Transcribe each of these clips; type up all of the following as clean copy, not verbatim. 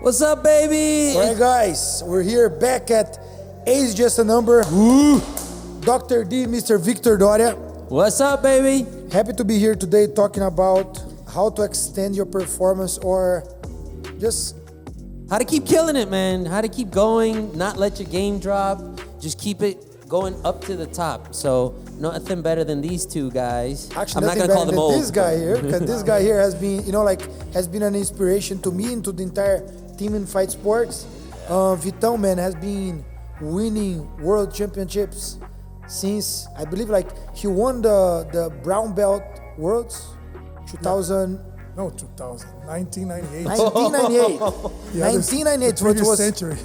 What's up, baby? All right, guys, we're here back at Age Just a Number. Woo! Dr. D, Mr. Victor Doria. What's up, baby? Happy to be here today talking about how to extend your performance or just How to keep killing it, man. How to keep going, not let your game drop. Just keep it going up to the top. So nothing better than these two guys. actually I'm not nothing gonna call better them than old. this guy here, because this guy here has been, has been an inspiration to me and to the entire team in Fight Sports. Vitão, man, has been winning world championships since, I believe, he won the brown belt worlds 2000. No, 2000. 1998. 1998. Yeah, 1998, the which previous was century.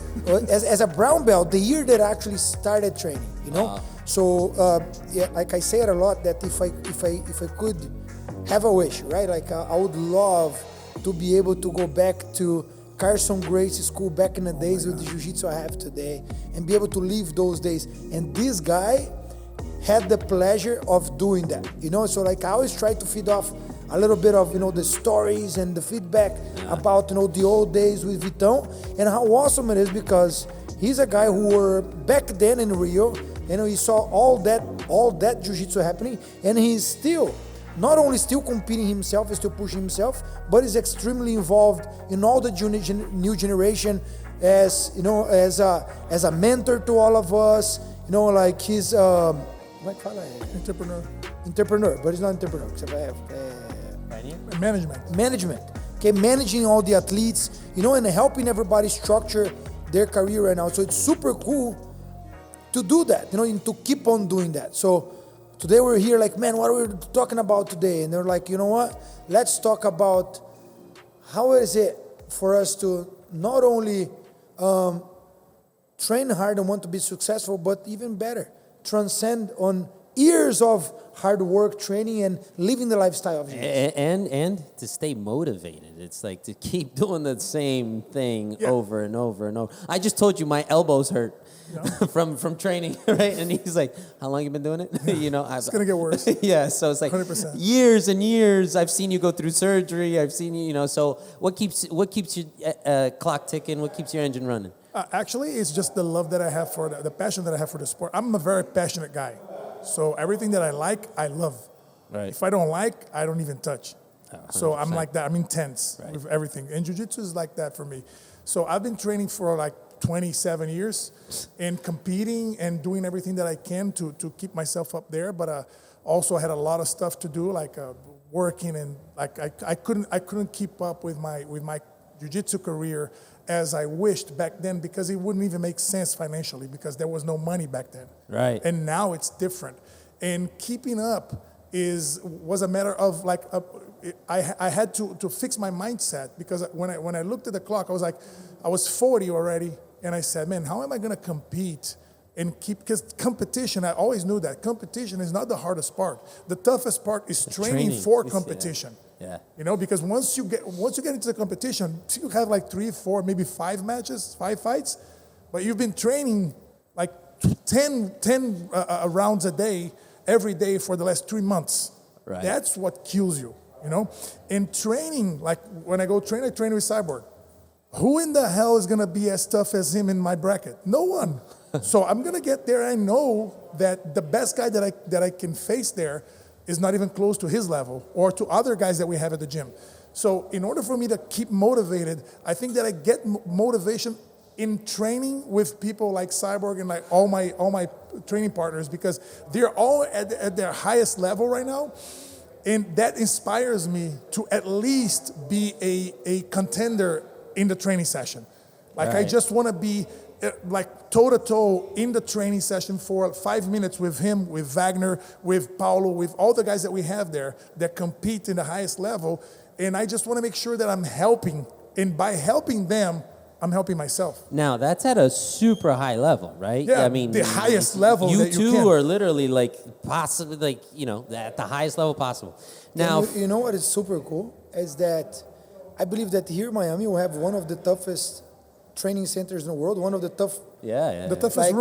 as a brown belt, the year that I actually started training. Wow. So like I say it a lot, that if I could have a wish, right? I would love to be able to go back to Carson Gracie School back in the days with the jiu-jitsu I have today, and be able to live those days. And this guy had the pleasure of doing that. So I always try to feed off a little bit of the stories and the feedback about the old days with Vitão, and how awesome it is, because he's a guy who were back then in Rio, he saw all that jiu-jitsu happening, and he's still not only still competing himself, he's still pushing himself, but is extremely involved in all the new generation as as a mentor to all of us. He's entrepreneur, but he's not entrepreneur. Management. Okay, managing all the athletes, and helping everybody structure their career right now. So it's super cool to do that, and to keep on doing that. So today we're here man, what are we talking about today? And they're like, you know what? Let's talk about how is it for us to not only train hard and want to be successful, but even better, transcend on years of hard work, training, and living the lifestyle of jiu-jitsu. And to stay motivated. It's like to keep doing the same thing over and over and over. I just told you my elbows hurt from training, right? And he's like, "How long you been doing it?" It's gonna get worse. Yeah, so it's like 100%. years and years. I've seen you go through surgery. I've seen you. So what keeps your clock ticking? What keeps your engine running? Actually, it's just the love that I have for the passion that I have for the sport. I'm a very passionate guy. So everything that I like, I love. Right. If I don't like, I don't even touch. So I'm 100%. like that. I'm intense with everything. And jiu-jitsu is like that for me. So I've been training for 27 years and competing and doing everything that I can to keep myself up there. But also had a lot of stuff to do, working, and I couldn't keep up with my jiu-jitsu career as I wished back then, because it wouldn't even make sense financially, because there was no money back then. Right. And now it's different. And keeping up was a matter of I had to fix my mindset, because when I looked at the clock, I was 40 already, and I said, man, how am I gonna compete and keep, because competition, I always knew that competition is not the hardest part. The toughest part is training for competition. Yeah. Because once you get into the competition, you have 3, 4, maybe 5 matches, 5 fights, but you've been training 10 rounds a day, every day for the last 3 months. Right. That's what kills you, And training, when I go train, I train with Cyborg. Who in the hell is gonna be as tough as him in my bracket? No one. So I'm gonna get there. I know that the best guy that I can face there is not even close to his level or to other guys that we have at the gym. So in order for me to keep motivated, I think that I get motivation in training with people like Cyborg and all my training partners, because they're all at their highest level right now. And that inspires me to at least be a contender in the training session. I just want to be toe-to-toe in the training session for 5 minutes with him, with Wagner, with Paulo, with all the guys that we have there that compete in the highest level. And I just want to make sure that I'm helping. And by helping them, I'm helping myself. Now, that's at a super high level, right? Yeah, I mean, the highest level you that you two can. are literally possibly at the highest level possible. Now, you know what is super cool is that I believe that here in Miami we have one of the toughest training centers in the world, one of the toughest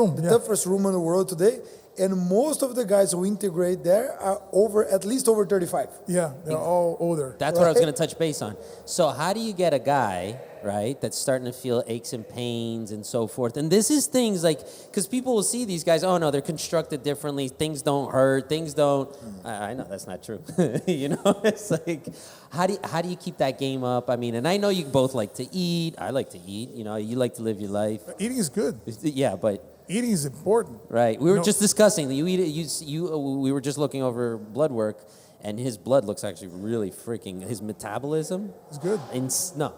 room in the world today, and most of the guys who integrate there are at least over 35. Yeah, they're all older. That's what I was going to touch base on. So how do you get a guy right? That's starting to feel aches and pains and so forth. And this is things like, because people will see these guys, oh no, they're constructed differently. Things don't hurt. Things don't. I know that's not true. You know, it's like, how do you keep that game up? I mean, and I know you both like to eat. I like to eat. You know, you like to live your life. Eating is good. Yeah, but. Eating is important. Right. We were just discussing that you eat it. We were just looking over blood work, and his blood looks actually really freaking. His metabolism is good. No,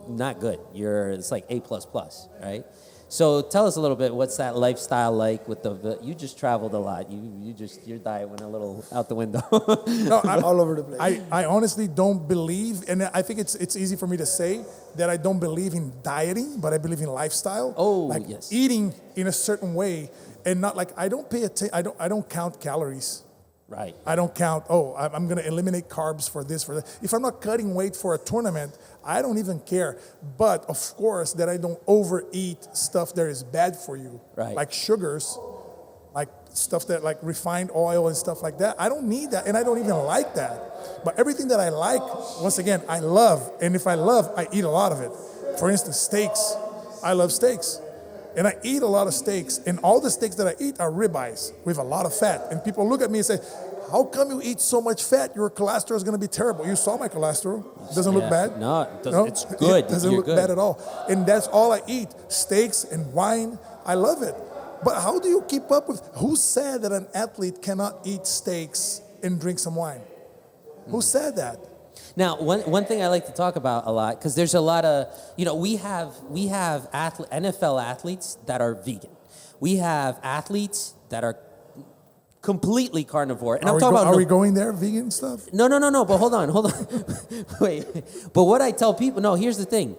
not good. It's like A++, right? So tell us a little bit. What's that lifestyle like with you just traveled a lot. Your diet went a little out the window. No, I'm all over the place. I honestly don't believe, and I think it's easy for me to say that I don't believe in dieting, but I believe in lifestyle. Oh, like yes. Eating in a certain way, and not like I don't count calories. Right. I don't count, I'm going to eliminate carbs for this, for that. If I'm not cutting weight for a tournament, I don't even care. But of course, that I don't overeat stuff that is bad for you. Right. Like sugars, like stuff that like refined oil and stuff like that. I don't need that, and I don't even like that. But everything that I like, once again, I love. And if I love, I eat a lot of it. For instance, steaks. I love steaks. And I eat a lot of steaks, and all the steaks that I eat are ribeyes with a lot of fat. And people look at me and say, how come you eat so much fat? Your cholesterol is going to be terrible. You saw my cholesterol. It doesn't look bad. No, it doesn't. It's good. It doesn't look bad at all. And that's all I eat, steaks and wine. I love it. But how do you keep up with, who said that an athlete cannot eat steaks and drink some wine? Who said that? Now, one thing I like to talk about a lot, because there's a lot of, we have NFL athletes that are vegan. We have athletes that are completely carnivore. And Are we going there, vegan stuff? No, but hold on. Wait. But what I tell people, no, here's the thing.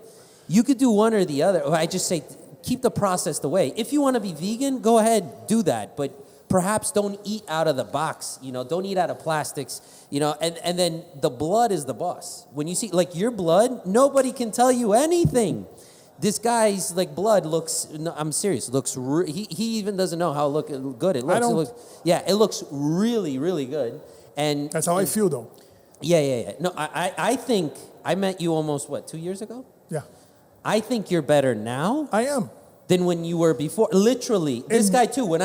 You could do one or the other. I just say, keep the processed away. If you want to be vegan, go ahead, do that. But perhaps don't eat out of the box, don't eat out of plastics, and then the blood is the boss. When you see, like, your blood, nobody can tell you anything. This guy's, like, blood looks, no, I'm serious, he even doesn't know how good it looks. It looks really, really good. And that's how I feel, though. Yeah. No, I think, I met you almost, 2 years ago? Yeah. I think you're better now. I am. Than when you were before. Literally, this guy too. When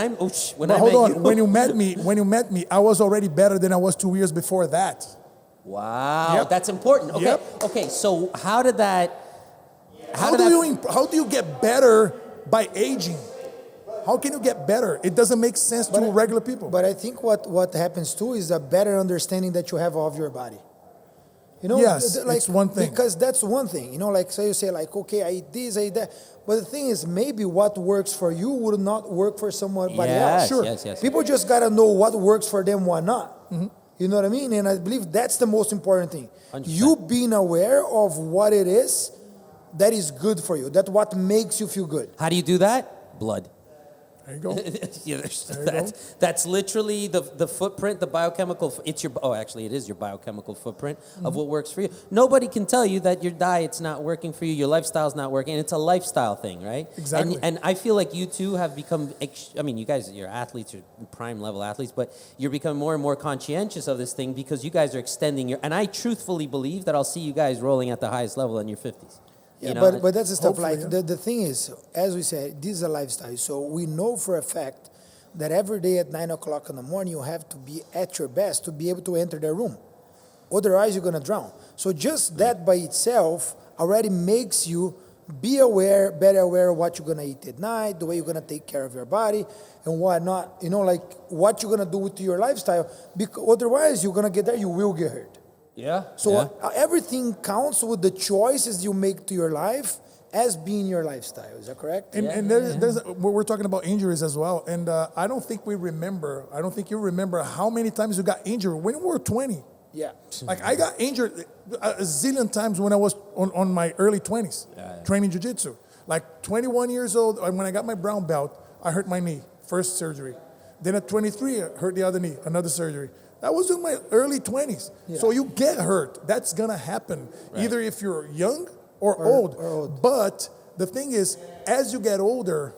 you met me, I was already better than I was 2 years before that. Wow, yep. That's important. Okay, Yep. Okay. So how did that? How do you get better by aging? How can you get better? It doesn't make sense to regular people. But I think what happens too is a better understanding that you have of your body. Yes, it's one thing. Because that's one thing. Like, so you say, like, okay, I eat this, I eat that. But the thing is, maybe what works for you would not work for somebody else. Sure. Yes. People just got to know what works for them, what not. Mm-hmm. You know what I mean? And I believe that's the most important thing. 100%. You being aware of what it is that is good for you. That's what makes you feel good. How do you do that? Blood. There you go. That's literally the footprint, the biochemical. It is your biochemical footprint of what works for you. Nobody can tell you that your diet's not working for you, your lifestyle's not working. It's a lifestyle thing, right? Exactly. And I feel like you two have become. You guys, you're athletes, you're prime level athletes, but you're becoming more and more conscientious of this thing because you guys are extending your. And I truthfully believe that I'll see you guys rolling at the highest level in your 50s. Yeah, but that's the stuff. Like, the thing is, as we said, this is a lifestyle. So we know for a fact that every day at 9 o'clock in the morning, you have to be at your best to be able to enter the room. Otherwise, you're going to drown. So just that by itself already makes you be aware, better aware of what you're going to eat at night, the way you're going to take care of your body and whatnot. Like what you're going to do with your lifestyle. Because otherwise, you're going to get there, you will get hurt. Yeah. So everything counts with the choices you make to your life as being your lifestyle. Is that correct? And there's we're talking about injuries as well. And I don't think you remember how many times you got injured when you were 20. Yeah. Like, I got injured a zillion times when I was on my early 20s, training jiu-jitsu. Like 21 years old, when I got my brown belt, I hurt my knee, first surgery. Then at 23, I hurt the other knee, another surgery. That was in my early 20s. Yeah. So you get hurt. That's going to happen, either if you're young or old. But the thing is, as you get older,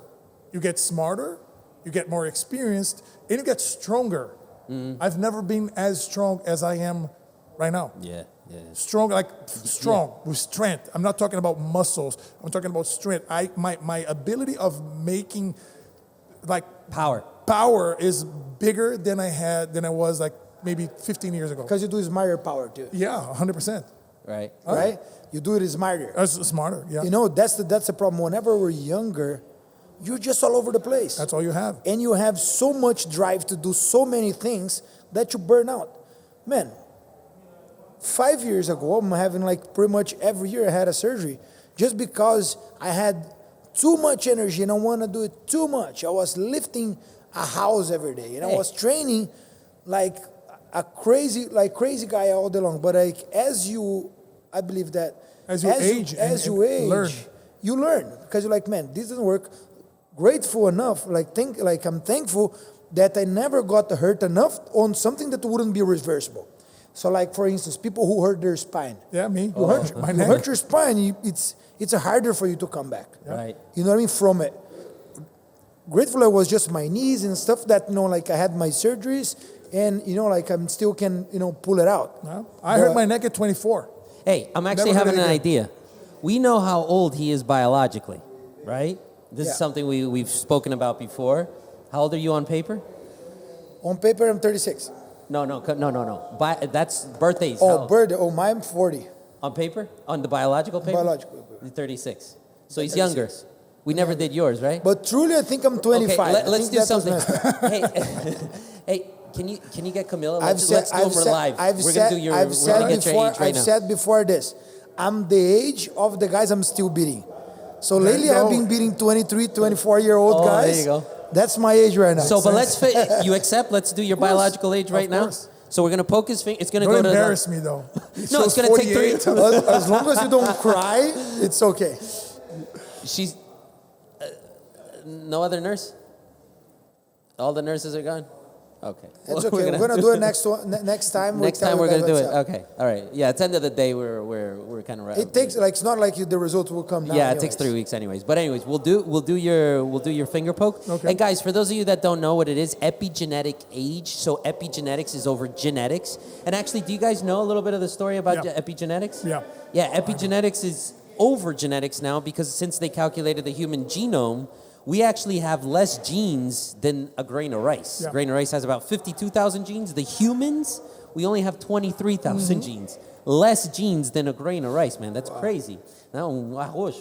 you get smarter, you get more experienced, and you get stronger. Mm-hmm. I've never been as strong as I am right now. Yeah. Strong, strong with strength. I'm not talking about muscles. I'm talking about strength. My ability of making like power is bigger than I was like maybe 15 years ago. Because you do smarter power too. Yeah, 100%. Right. Right? You do it smarter. That's smarter. Yeah. You know, that's the problem. Whenever we're younger, you're just all over the place. That's all you have. And you have so much drive to do so many things that you burn out. Man, 5 years ago, I'm having like pretty much every year I had a surgery just because I had too much energy and I want to do it too much. I was lifting a house every day and I was training like a crazy guy all day long. But like I believe that as you age, you learn because you're like, man, this doesn't work. Grateful enough, I'm thankful that I never got hurt enough on something that wouldn't be reversible. So like, for instance, people who hurt their spine. Yeah, me. You hurt your spine, it's harder for you to come back. Yeah. Right. You know what I mean? From it. Grateful it was just my knees and stuff that, I had my surgeries and, I'm still can, pull it out. Yeah. I hurt my neck at 24. Hey, I'm actually having an idea. We know how old he is biologically, right? This is something we've spoken about before. How old are you on paper? On paper, I'm 36. No. That's birthdays. Birthday. Oh, mine 40. On paper? On the biological paper? Biological paper. You're 36. So he's younger. We never did yours, right? But truly, I think I'm 25. Okay, let's do something. Hey, can you get Camilla? Let's do them live. We're gonna get your age right now. I've said before this, I'm the age of the guys I'm still beating. So lately, I've been beating 23, 24-year-old guys. There you go. That's my age right now. So, but you accept? Let's do your biological age right now. So we're gonna poke his finger. It's gonna Don't go to. Embarrass me though. No, it's gonna take 3. As long as you don't cry, it's okay. She's no other nurse. All the nurses are gone. Okay, it's okay. We're gonna do it next time. Next time we're gonna do it. Okay, all right. Yeah, at the end of the day, we're kind of. It takes it's not like the results will come now. Yeah, it takes 3 weeks anyways. But anyways, we'll do your finger poke. Okay. And guys, for those of you that don't know what it is, epigenetic age. So epigenetics is over genetics. And actually, do you guys know a little bit of the story about epigenetics? Yeah. Yeah, epigenetics is over genetics now because since they calculated the human genome, we actually have less genes than a grain of rice. Yeah. A grain of rice has about 52,000 genes. The humans, we only have 23,000 genes. Less genes than a grain of rice, man. That's crazy. Now,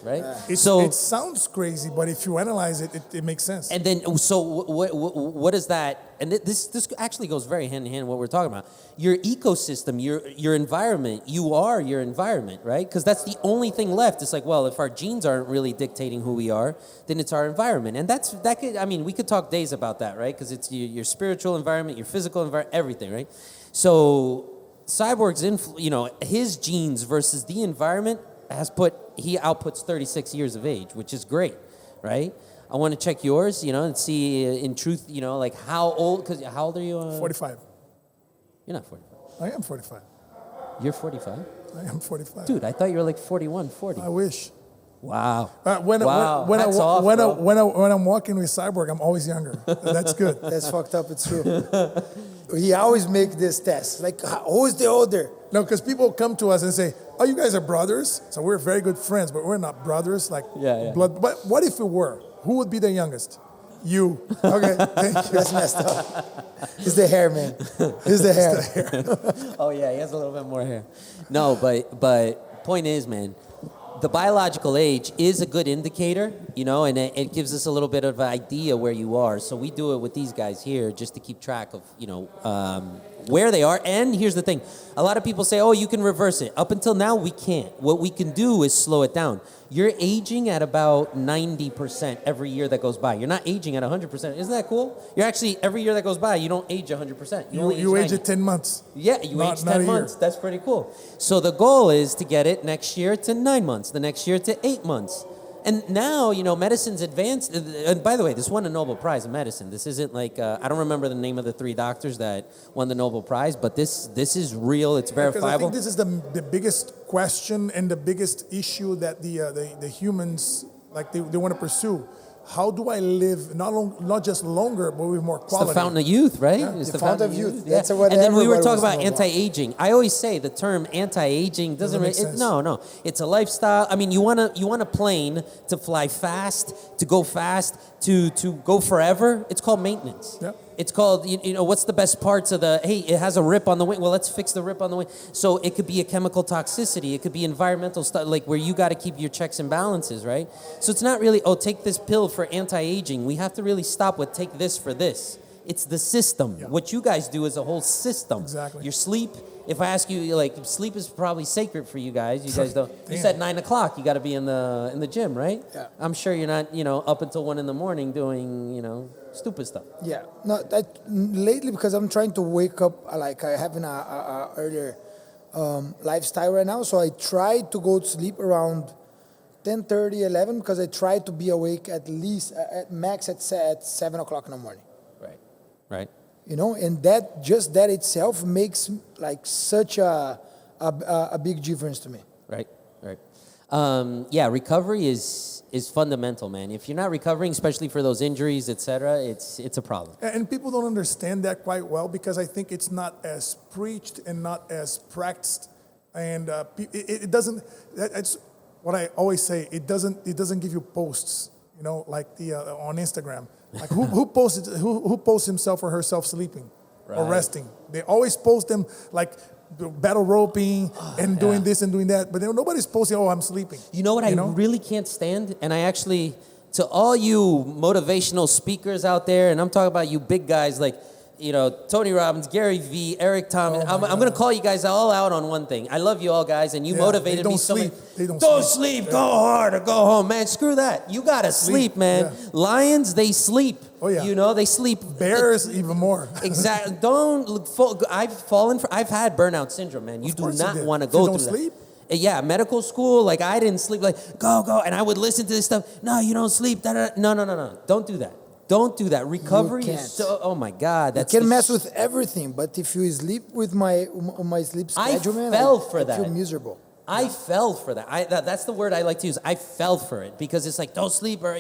right? It sounds crazy, but if you analyze it, it makes sense. And then, so what is that? And this actually goes very hand in hand with what we're talking about. Your ecosystem, your environment, you are your environment, right? Because that's the only thing left. It's like, well, if our genes aren't really dictating who we are, then it's our environment. And we could talk days about that, right? Because it's your spiritual environment, your physical environment, everything, right? So Cyborg's, his genes versus the environment he outputs 36 years of age, which is great, right? I want to check yours, and see in truth, like how old, because how old are you? 45. You're not 45. I am 45. You're 45? I am 45. Dude, I thought you were like 41, 40. I wish. Wow. When I'm walking with Cyborg, I'm always younger. That's good. That's fucked up. It's true. He always make this test. Like, who is the older? No, because people come to us and say, "Oh, you guys are brothers." So we're very good friends, but we're not brothers. Like blood. But what if we were? Who would be the youngest? You. Okay. Thank you. That's messed up. It's the hair, man. It's the hair. Oh yeah, he has a little bit more hair. No, but point is, man, the biological age is a good indicator, and it gives us a little bit of an idea where you are. So we do it with these guys here just to keep track of, where they are. And here's the thing. A lot of people say, oh, you can reverse it. Up until now, we can't. What we can do is slow it down. You're aging at about 90% every year that goes by. You're not aging at 100%. Isn't that cool? You're actually, every year that goes by, you don't age 100%. You age at 10 months. Yeah, you age 10 months. That's pretty cool. So the goal is to get it next year to 9 months, the next year to 8 months. And now, medicine's advanced. And by the way, this won a Nobel Prize in medicine. This isn't like, I don't remember the name of the 3 doctors that won the Nobel Prize, but this is real. It's verifiable. Because I think this is the biggest question and the biggest issue that the humans, like they want to pursue. how do I live not just longer, but with more It's quality? the fountain of youth, right? Yeah. It's The fountain of youth. That's Yeah. what And then we were everybody talking wants about to know about. anti-aging. I always say the term anti-aging doesn't make really, sense. no. It's a lifestyle. I mean, you want a plane to fly fast, to go fast, to go forever. It's called maintenance. Yeah. It's called, you know, what's the best parts of the, hey, it has a rip on the wing. Well, let's fix the rip on the wing. So it could be a chemical toxicity. It could be environmental stuff, like where you got to keep your checks and balances, right? So it's not really, oh, take this pill for anti-aging. We have to really stop with take this for this. It's the system. Yeah. What you guys do is a whole system. Exactly. Your sleep. If I ask you, like, sleep is probably sacred for you guys. You guys don't. You Damn. said 9 o'clock. You got to be in the gym, right? Yeah. I'm sure you're not, up until 1 a.m. doing, stupid stuff. Yeah, no, lately because I'm trying to wake up, like I have a earlier lifestyle right now, so I try to go to sleep around 10:30, 11 because I try to be awake at least at max at 7 o'clock in the morning. Right. And that itself makes like such a big difference to me. Right. Yeah, recovery is fundamental, man. If you're not recovering, especially for those injuries, etc., it's a problem. And people don't understand that quite well because I think it's not as preached and not as practiced, and it doesn't. It's what I always say. It doesn't give you posts, like the on Instagram. Like who posts himself or herself sleeping or Right. resting? They always post them like battle roping and doing this and doing that, but nobody's posting, oh, I'm sleeping. You know what I really can't stand? And I actually, to all you motivational speakers out there, and I'm talking about you big guys like, Tony Robbins, Gary Vee, Eric Thomas. I'm going to call you guys all out on one thing. I love you all, guys, and you motivated me so much. They don't sleep, go hard or go home. Man, screw that. You got to sleep, man. yeah. Lions, they sleep. Oh, yeah. They sleep. Bears even more. Exactly. I've had burnout syndrome, man. You Of do course you not did. want to If go you through don't that. sleep? Yeah, medical school, like I didn't sleep, like go, and I would listen to this stuff. No, you don't sleep. No. Don't do that. Don't do that. Recovery can't. is so. Oh my God, You that's can mess with everything, but if you sleep with my sleep I schedule, man, fell for I that. feel miserable. I fell for that. That's the word I like to use. I fell for it because it's like don't sleep, or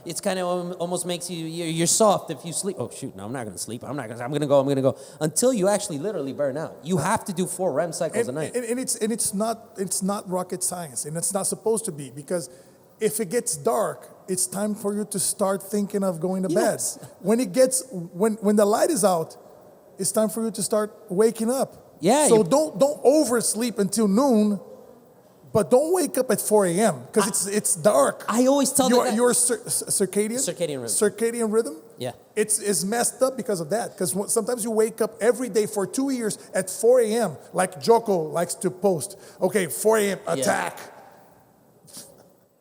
it's kind of almost makes you're soft if you sleep. Oh shoot, no, I'm not gonna sleep. I'm gonna go until you actually literally burn out. You have to do 4 REM cycles a night. And it's not rocket science, and it's not supposed to be, because if it gets dark, it's time for you to start thinking of going to Yes. bed. When the light is out, it's time for you to start waking up. Yeah, So you- don't oversleep until noon, but don't wake up at 4 a.m. because it's dark. I always tell them that. your circadian Circadian rhythm. Yeah, Yeah. it's messed up because of that. Because sometimes you wake up every day for 2 years at 4 a.m. Like Joko likes to post. Okay, 4 a.m. attack.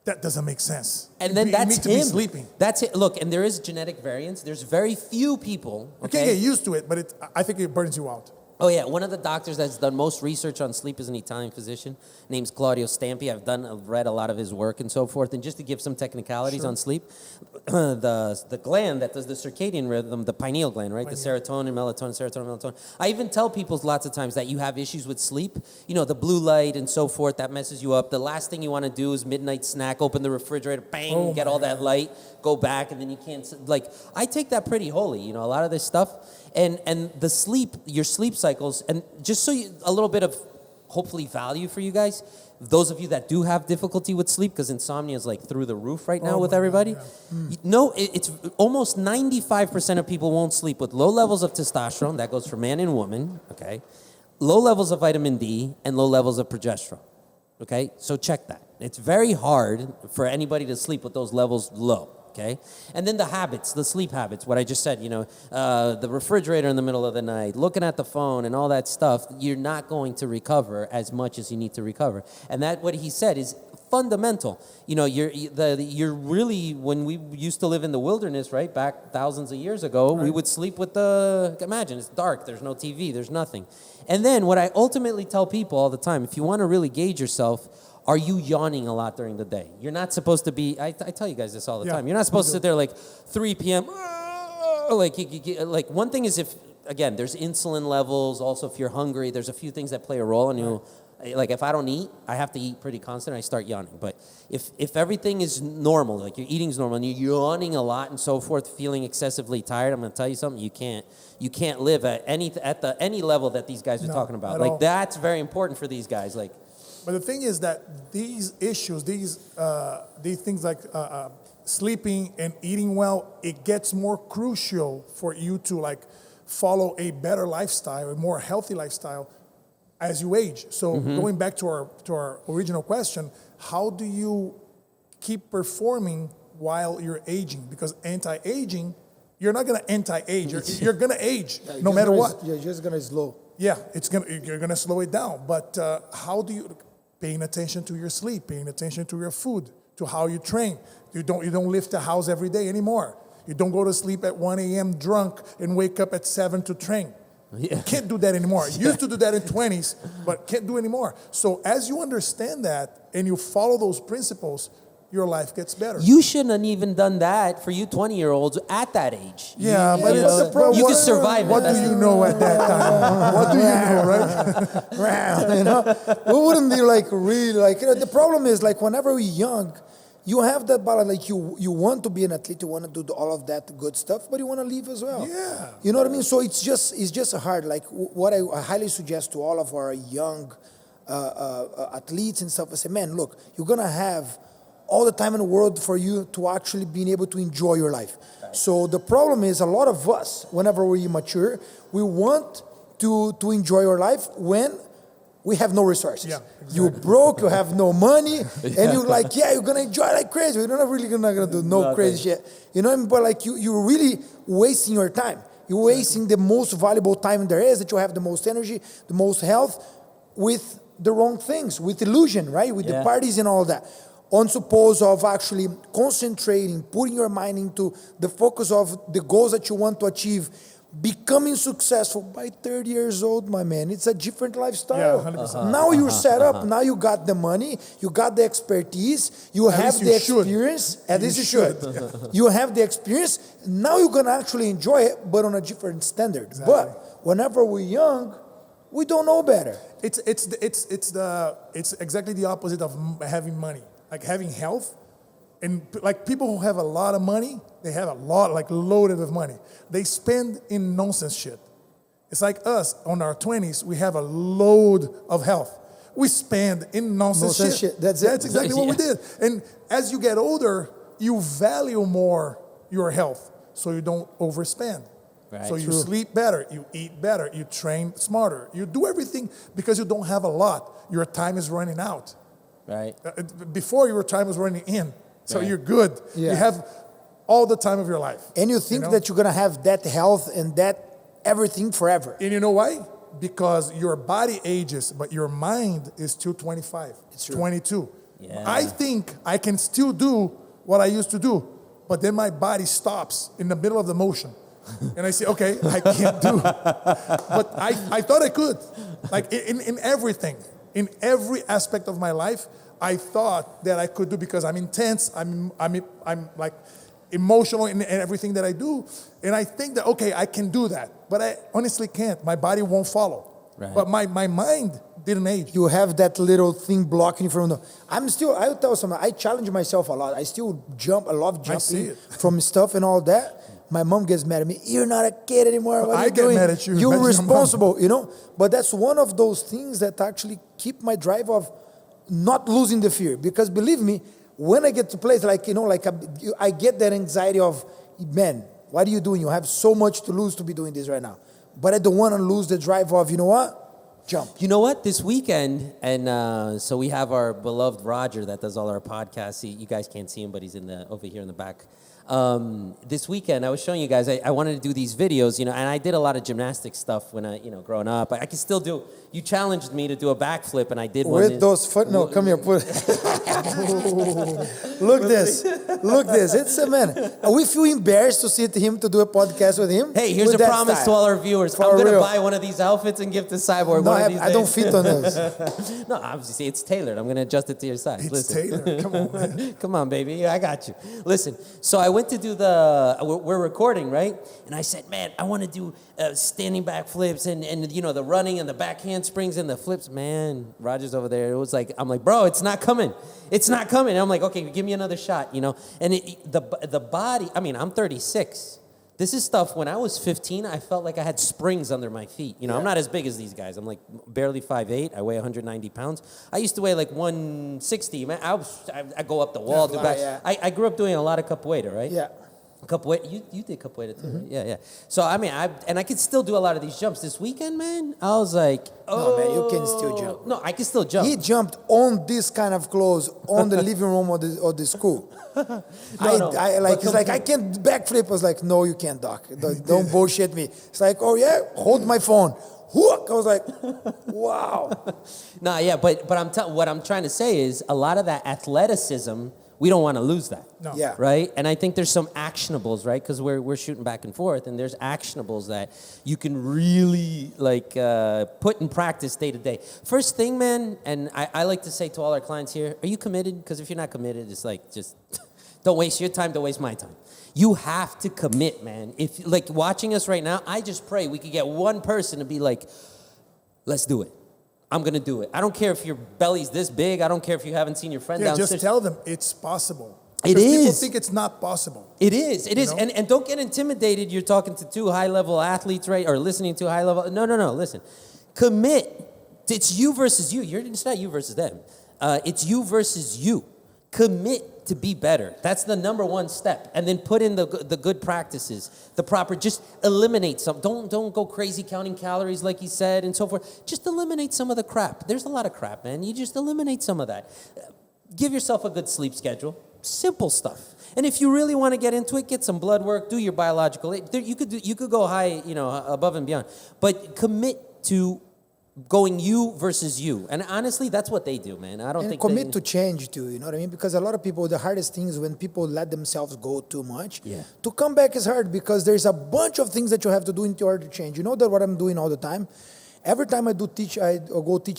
That doesn't make sense. And then you that's need to him. be sleeping. That's it. Look, and there is genetic variance. There's very few people. You Okay. can't get used to it, but I think it burns you out. Oh yeah, one of the doctors that's done most research on sleep is an Italian physician. Name's Claudio Stampi. I've read a lot of his work and so forth. And just to give some technicalities on sleep, the gland that does the circadian rhythm, the pineal gland, right? The serotonin, melatonin. I even tell people lots of times that you have issues with sleep. The blue light and so forth, that messes you up. The last thing you want to do is midnight snack, open the refrigerator, bang, get all that light, go back, and then you can't. I take that pretty holy. A lot of this stuff. And the sleep, your sleep cycles, and just so a little bit of hopefully value for you guys, those of you that do have difficulty with sleep, because insomnia is like through the roof right now with everybody. God, yeah. It's almost 95% of people won't sleep with low levels of testosterone. That goes for man and woman, okay? Low levels of vitamin D and low levels of progesterone, okay? So check that. It's very hard for anybody to sleep with those levels low. Okay, and then the habits, the sleep habits, what I just said, the refrigerator in the middle of the night, looking at the phone and all that stuff, you're not going to recover as much as you need to recover. And that, what he said, is fundamental. You're really, when we used to live in the wilderness, right, back thousands of years ago, we would sleep with imagine, it's dark, there's no TV, there's nothing. And then what I ultimately tell people all the time, if you want to really gauge yourself, are you yawning a lot during the day? You're not supposed to be, I tell you guys this all the time. You're not supposed to sit there like 3 p.m. Like one thing is if, again, there's insulin levels. Also, if you're hungry, there's a few things that play a role in you. Like if I don't eat, I have to eat pretty constant. I start yawning. But if everything is normal, like your eating's normal, and you're yawning a lot and so forth, feeling excessively tired, I'm going to tell you something. You can't live at any level that these guys are talking about. Like that's very important for these guys. Like, but the thing is that these issues, these things like sleeping and eating well, it gets more crucial for you to like follow a better lifestyle, a more healthy lifestyle as you age. So going back to our original question, how do you keep performing while you're aging? Because anti-aging, you're not gonna anti-age. You're gonna age no matter what. You're just gonna slow. Yeah, you're gonna slow it down. But how do you paying attention to your sleep, paying attention to your food, to how you train? You don't lift the house every day anymore. You don't go to sleep at 1 a.m. drunk and wake up at 7 to train. Yeah. You can't do that anymore. You used to do that in 20s, but can't do anymore. So as you understand that and you follow those principles, your life gets better. You shouldn't have even done that for you 20-year-olds at that age. Yeah, but you can survive. What do you know at that time? What do you know, right? We wouldn't be like really like, the problem is like whenever we're young, you have that balance, like you want to be an athlete, you want to do all of that good stuff, but you want to live as well. Yeah. You know what I mean? So it's just hard. Like what I highly suggest to all of our young athletes and stuff, I say, man, look, you're going to have all the time in the world for you to actually being able to enjoy your life. Right. So the problem is a lot of us, whenever we mature, we want to enjoy our life when we have no resources. Yeah, exactly. You broke, you have no money, and you're like, you're gonna enjoy like crazy. You're not really gonna do no crazy shit. You know what I mean? But like you're really wasting your time. You're wasting the most valuable time there is, that you have the most energy, the most health, with the wrong things, with illusion, right? With the parties and all that. On suppose of actually concentrating, putting your mind into the focus of the goals that you want to achieve, becoming successful by 30 years old, my man. It's a different lifestyle. Yeah, 100%. Now you're set up. Now you got the money. You got the expertise. You have the experience. At least you should. You have the experience. Now you're going to actually enjoy it, but on a different standard. Exactly. But whenever we're young, we don't know better. It's exactly the opposite of having money. Like having health, and like people who have a lot of money, they have a lot, like loaded with money. They spend in nonsense shit. It's like us on our 20s, we have a load of health. We spend in nonsense shit. That's exactly what we did. And as you get older, you value more your health, so you don't overspend. Right. So you sleep better, you eat better, you train smarter, you do everything because you don't have a lot. Your time is running out. Right. Before your time was running in, so you're good. Yeah. You have all the time of your life. And you think that you're going to have that health and that everything forever. And you know why? Because your body ages, but your mind is still 25. It's 22. Yeah. I think I can still do what I used to do, but then my body stops in the middle of the motion. And I say, okay, I can't do it. But I thought I could. Like in everything. In every aspect of my life, I thought that I could do because I'm intense, I'm like emotional in everything that I do. And I think that, okay, I can do that. But I honestly can't. My body won't follow. Right. But my mind didn't age. You have that little thing blocking from the... I'll tell someone, I challenge myself a lot. I still jump, I love jumping from stuff and all that. My mom gets mad at me. You're not a kid anymore. What are you doing? Mad at you. You're responsible, you know? But that's one of those things that actually keep my drive of not losing the fear. Because believe me, when I get to place like, you know, like I get that anxiety of, man, what are you doing? You have so much to lose to be doing this right now. But I don't want to lose the drive of, you know what? Jump. You know what? This weekend, and so we have our beloved Roger that does all our podcasts. You guys can't see him, but he's over here in the back. This weekend, I was showing you guys, I wanted to do these videos, you know, and I did a lot of gymnastics stuff when growing up. I can still do. You challenged me to do a backflip, and I did one. With those foot, no, come here, put. Look this. It's a man. We feel embarrassed to see him to do a podcast with him. Hey, here's a promise to all our viewers. I'm gonna buy one of these outfits and give to Cyborg. No, I don't fit on those. No, obviously it's tailored. I'm going to adjust it to your size. It's Listen. tailored. Come on, man. Come on, baby. I got you. Listen, so I went to do we're recording, right? And I said, man, I want to do standing back flips and the running and the back handsprings and the flips. Man, Roger's over there. It was like, I'm like, bro, it's not coming. It's not coming. And I'm like, okay, give me another shot, And the body, I'm 36. This is stuff, when I was 15, I felt like I had springs under my feet. I'm not as big as these guys. I'm like barely 5'8". I weigh 190 pounds. I used to weigh like 160. Man, I go up the wall. Yeah. I grew up doing a lot of capoeira, right? Yeah. Capoeira, you did capoeira too, right? Yeah. So, I could still do a lot of these jumps. This weekend, man, I was like, No, man, you can still jump. No, I can still jump. He jumped on this kind of clothes on the living room of the school. It's like, I can't backflip. I was like, no, you can't, Doc. Don't bullshit me. It's like, oh yeah, hold my phone. I was like, wow. Nah, yeah, but what I'm trying to say is a lot of that athleticism, we don't want to lose that. No. Yeah. Right? And I think there's some actionables, right? Because we're shooting back and forth, and there's actionables that you can really put in practice day to day. First thing, man, and I like to say to all our clients here, are you committed? Because if you're not committed, it's like just don't waste your time, don't waste my time. You have to commit, man. If watching us right now, I just pray we could get one person to be like, let's do it. I'm going to do it. I don't care if your belly's this big. I don't care if you haven't seen your friend downstairs. Just tell them it's possible. It Because is. People think it's not possible. It is. It is. know? And don't get intimidated. You're talking to two high-level athletes, right? Or listening to high-level. No. Listen. Commit. It's you versus you. It's not you versus them. It's you versus you. Commit to be better. That's the number one step. And then put in the good practices, the proper, just eliminate some. Don't go crazy counting calories like you said and so forth. Just eliminate some of the crap. There's a lot of crap, man. You just eliminate some of that. Give yourself a good sleep schedule. Simple stuff. And if you really want to get into it, get some blood work, do your biological. You could go high, above and beyond. But commit to going you versus you. And honestly, that's what they do, man. I don't think commit to change too, you know what I mean? Because a lot of people, the hardest thing is when people let themselves go too much. Yeah. To come back is hard because there's a bunch of things that you have to do in order to change. You know that what I'm doing all the time? Every time I go teach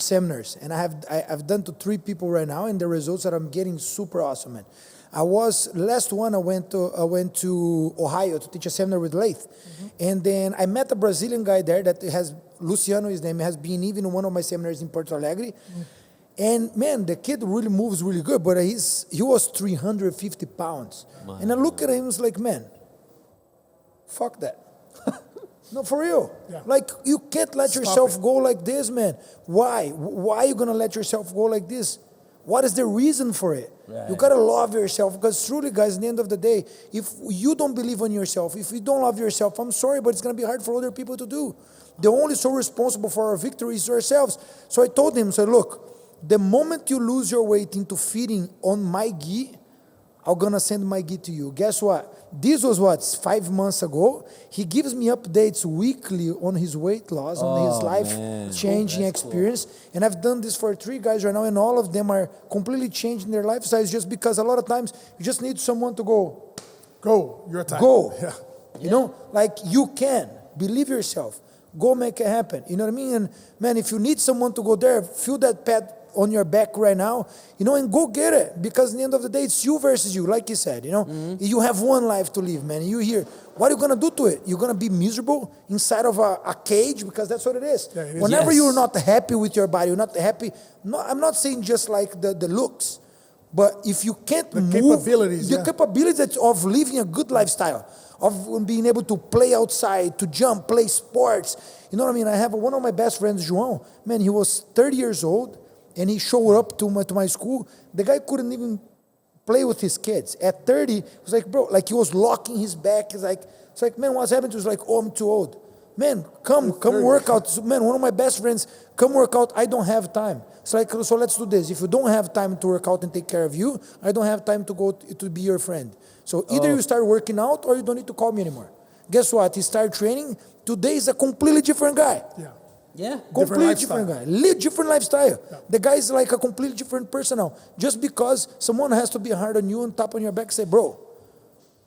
seminars, and I've done to 3 people right now, and the results that I'm getting super awesome, man. I went to Ohio to teach a seminar with Lath. And then I met a Brazilian guy there that has, Luciano, his name, has been even in one of my seminars in Porto Alegre. And man, the kid really moves really good, but he was 350 pounds. Wow. And I look at him, I was like, man, fuck that. No, for real. Yeah. Like, you can't let yourself go like this, man. Why? Why are you going to let yourself go like this? What is the reason for it? Right. You got to love yourself because truly, guys, at the end of the day, if you don't believe in yourself, if you don't love yourself, I'm sorry, but it's going to be hard for other people to do. The only so responsible for our victory is ourselves. So I told him, look, the moment you lose your weight into feeding on my gi, I'm going to send my gi to you. Guess what? This was 5 months ago. He gives me updates weekly on his weight loss, on his life-changing experience. Cool. And I've done this for 3 guys right now, and all of them are completely changing their lifestyles just because a lot of times you just need someone to go, your time. Go. Yeah. You know, like you can. Believe yourself. Go make it happen. You know what I mean? And man, if you need someone to go there, feel that pad on your back right now, and go get it. Because at the end of the day, it's you versus you, like you said, You have one life to live, man. You here. What are you going to do to it? You're going to be miserable inside of a cage because that's what it is. Yeah, it is. Whenever you're not happy with your body, you're not happy. No, I'm not saying just like the looks, but if you can't move, the capabilities of living a good lifestyle, of being able to play outside, to jump, play sports. You know what I mean? I have one of my best friends, João. Man, he was 30 years old. And he showed up to my school. The guy couldn't even play with his kids. At 30, he was like, bro, like he was locking his back. It's like, man, what's happened? He was like, oh, I'm too old. Man, come work out. So, man, one of my best friends, come work out. I don't have time. It's like, so let's do this. If you don't have time to work out and take care of you, I don't have time to go to be your friend. So either you start working out or you don't need to call me anymore. Guess what? He started training. Today is a completely different guy. Yeah. Yeah, completely different guy. Different lifestyle. Yeah. The guy is like a completely different person now. Just because someone has to be hard on you and tap on your back and say, bro,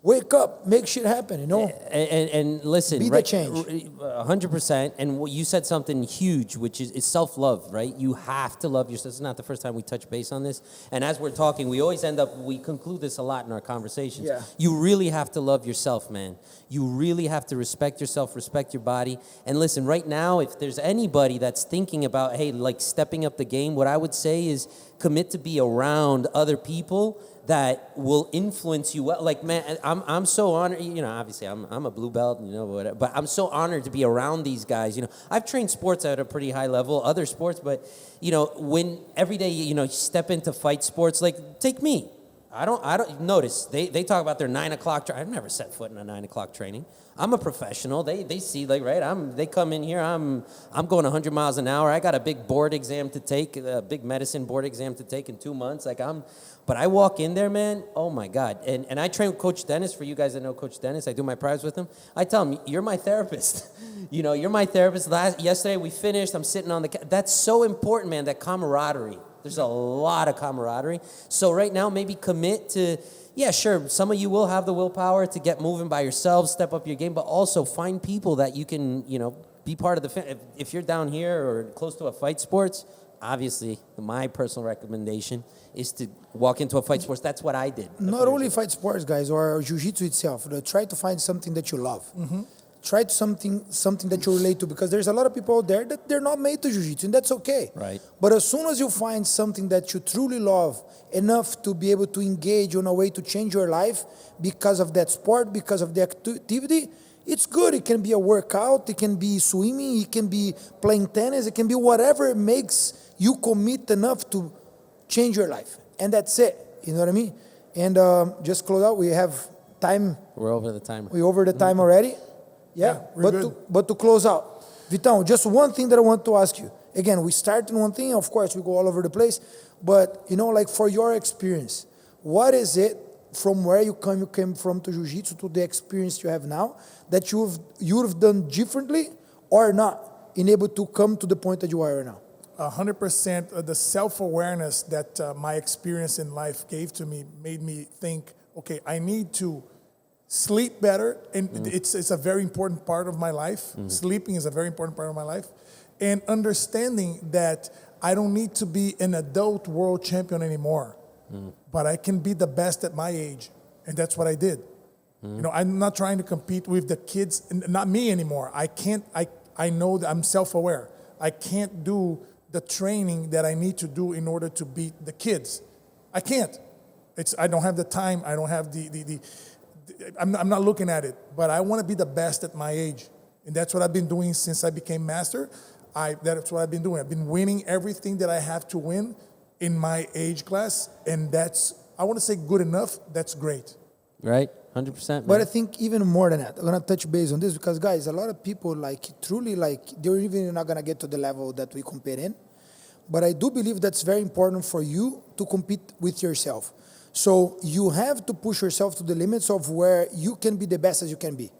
Wake up, make shit happen, you know? And listen, Be the right, change. 100%. And what you said something huge, which is self-love, right? You have to love yourself. This is not the first time we touch base on this. And as we're talking, we conclude this a lot in our conversations. Yeah. You really have to love yourself, man. You really have to respect yourself, respect your body. And listen, right now, if there's anybody that's thinking about, hey, like stepping up the game, what I would say is commit to be around other people that will influence you well. Like, man, I'm so honored, you know, obviously I'm a blue belt, you know, whatever, but I'm so honored to be around these guys. You know, I've trained sports at a pretty high level, other sports, but, you know, when every day, you know, you step into fight sports, like, take me. I don't notice, they talk about their 9 o'clock, I've never set foot in a 9 o'clock training. I'm a professional. They see, like, right, they come in here, I'm going 100 miles an hour. I got a big board exam to take, a big medicine board exam to take in 2 months. But I walk in there, man, oh my God. And I train with Coach Dennis. For you guys that know Coach Dennis, I do my privates with him. I tell him, you're my therapist. You know, you're my therapist. Yesterday we finished, I'm sitting on that's so important, man, that camaraderie. There's a lot of camaraderie. So right now, maybe commit to, yeah, sure, some of you will have the willpower to get moving by yourselves, step up your game, but also find people that you can, you know, be part of the, if you're down here or close to a fight sports, obviously, my personal recommendation is to walk into a fight sports. That's what I did. Not only fight sports, guys, or jiu-jitsu itself. Try to find something that you love. Try to something that you relate to, because there's a lot of people out there that they're not made to jiu-jitsu, and that's okay. Right. But as soon as you find something that you truly love enough to be able to engage in a way to change your life because of that sport, because of the activity, it's good. It can be a workout, it can be swimming, it can be playing tennis, it can be whatever makes you commit enough to change your life. And that's it. You know what I mean? And just close out. We have time. We're over the timer. We're over the time already. Yeah, but to close out, Vitão, just one thing that I want to ask you. Again, we start in one thing, of course, we go all over the place, but, you know, like for your experience, what is it from where you came from to jiu-jitsu to the experience you have now that you would have done differently or not in able to come to the point that you are right now? 100% of the self-awareness that my experience in life gave to me made me think, okay, I need to sleep better, and it's a very important part of my life. Sleeping is a very important part of my life. And understanding that I don't need to be an adult world champion anymore, but I can be the best at my age. And that's what I did. You know, I'm not trying to compete with the kids, not me anymore. I know that I'm self-aware. I can't do the training that I need to do in order to beat the kids. I can't. I don't have the time. I don't have I'm not looking at it, but I want to be the best at my age. And that's what I've been doing since I became master. That's what I've been doing. I've been winning everything that I have to win in my age class. And that's, I want to say good enough. That's great. Right? 100%. Man. But I think even more than that, I'm going to touch base on this because, guys, a lot of people, like, truly, like, they're even not going to get to the level that we compete in. But I do believe that's very important for you to compete with yourself. So you have to push yourself to the limits of where you can be the best as you can be.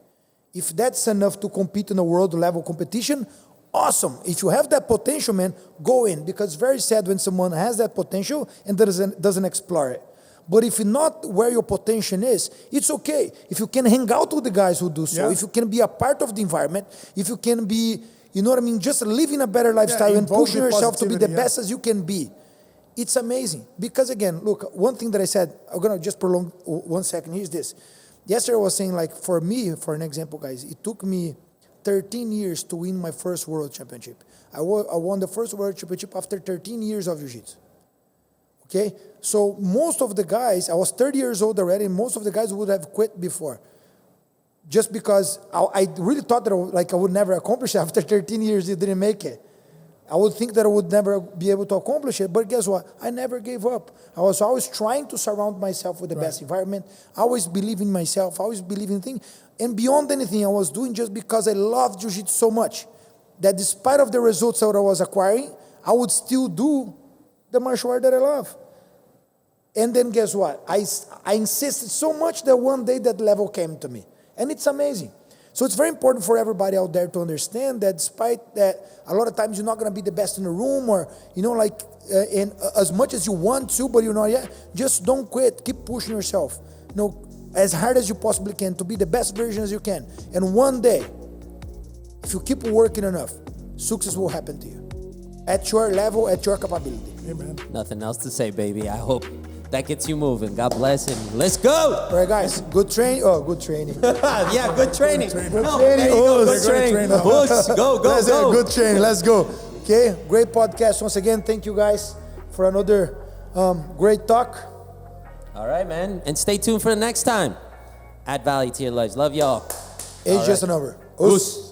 If that's enough to compete in a world level competition, awesome. If you have that potential, man, go in. Because it's very sad when someone has that potential and doesn't explore it. But if not where your potential is, it's okay. If you can hang out with the guys who do so, if you can be a part of the environment, if you can be, you know what I mean, just living a better lifestyle and pushing yourself to be the best as you can be. It's amazing. Because again, look, one thing that I said, I'm going to just prolong 1 second. Here's this. Yesterday I was saying, like, for me, for an example, guys, it took me 13 years to win my first world championship. I won the first world championship after 13 years of jiu-jitsu. Okay? So most of the guys, I was 30 years old already, and most of the guys would have quit before. Just because I really thought that I would never accomplish it. After 13 years, you didn't make it. I would think that I would never be able to accomplish it, but guess what? I never gave up. I was always trying to surround myself with the best environment. I always believe in myself. I always believe in things. And beyond anything, I was doing just because I loved jiu-jitsu so much that despite of the results that I was acquiring, I would still do the martial art that I love. And then guess what? I insisted so much that one day that level came to me. And it's amazing. So it's very important for everybody out there to understand that despite that, a lot of times you're not going to be the best in the room or, you know, like, and as much as you want to, but you're not yet, just don't quit. Keep pushing yourself. You know, as hard as you possibly can to be the best version as you can. And one day, if you keep working enough, success will happen to you. At your level, at your capability. Amen. Nothing else to say, baby. I hope that gets you moving. God bless and let's go. All right, guys. Good training. Oh, good training. Yeah, good training. Good training. There you go. Good Good training. training. Go. That's it. Good training. Let's go. Okay. Great podcast. Once again, thank you guys for another great talk. All right, man. And stay tuned for the next time. Add value to your lives. Love y'all. Age All just right. a number. Oos.